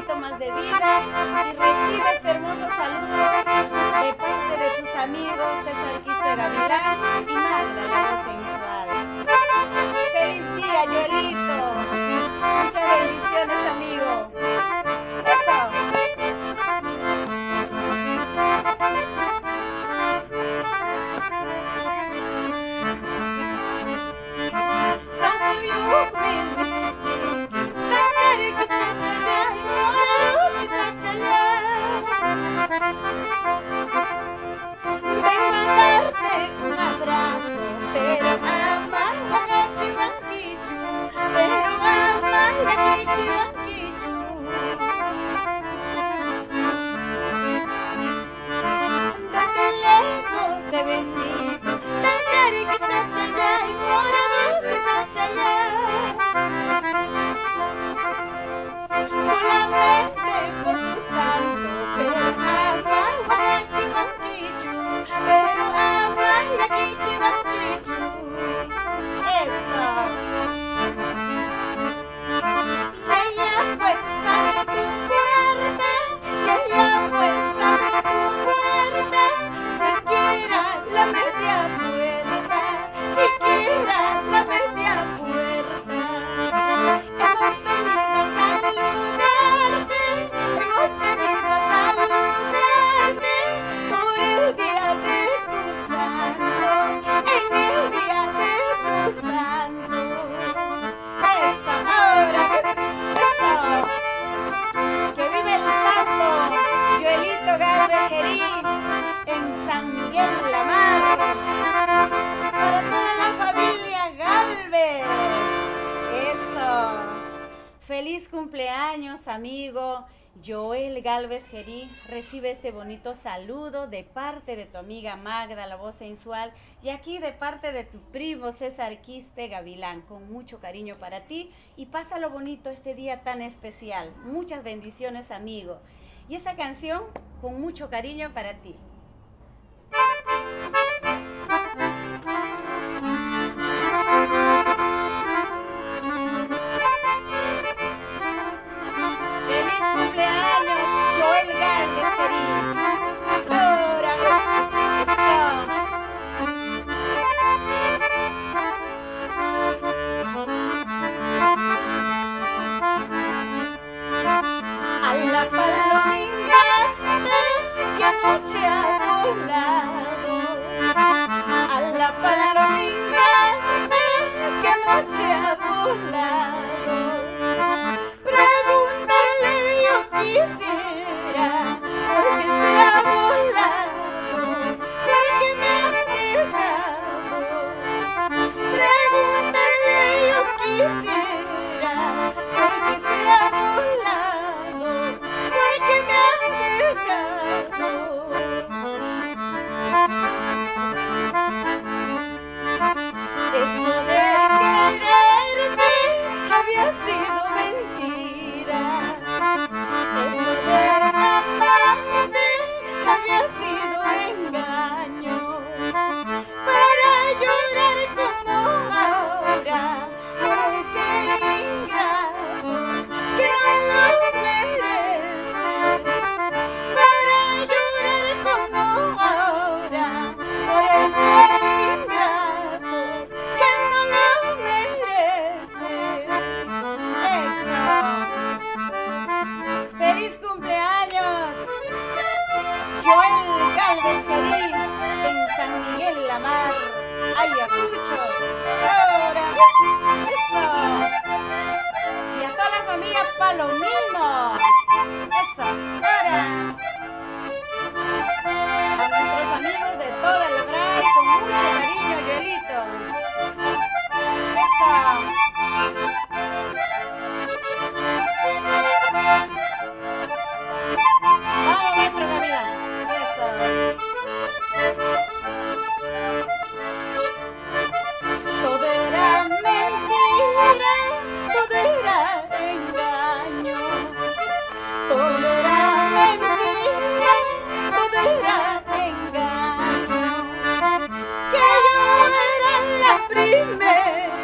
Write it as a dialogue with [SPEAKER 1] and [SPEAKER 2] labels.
[SPEAKER 1] añito más de vida y recibe este hermoso saludo de parte de tus amigos César Quispe Gavilán y Magda, la voz sensual. ¡Feliz día, Joelito! Muchas bendiciones, amigo. ¡Eso! En San Miguel la Mar, para toda la familia Galvez. Eso. Feliz cumpleaños, amigo Joel Galvez Gerí. Recibe este bonito saludo de parte de tu amiga Magda, la voz sensual, y aquí de parte de tu primo César Quispe Gavilán, con mucho cariño para ti, y pásalo bonito este día tan especial. Muchas bendiciones, amigo. Y esa canción con mucho cariño para ti. ¡Feliz cumpleaños, Joel Galvez Gerí! ¡Ahora! A la paloma ingrata que anoche ha volado, a la paloma ingrata que anoche ha volado, preguntarle yo quisiera por qué se ha volado, por qué me ha dejado, preguntarle yo quisiera por qué se ha volado, por qué me ha dejado. Eso de quererte había sido mentira, eso de amarte había sido engaño, para llorar como ahora por ese ingrato que no lo merece, para llorar como ahora por ese ingrato que no lo merece. Eso. ¡Feliz cumpleaños, Joel Galvez Gerí, en San Miguel la Mar! ¡Ayacucho! ¡Ahora! ¡Eso! Y a toda la familia Palomino. ¡Eso! ¡Ahora! A nuestros amigos de toda la BRAI, con mucho cariño, Joelito. ¡Eso! ¡Vamos, maestro Gavilán! ¡Eso! Todo era mentira, todo era engaño, todo era mentira, todo era engaño, que yo era la primera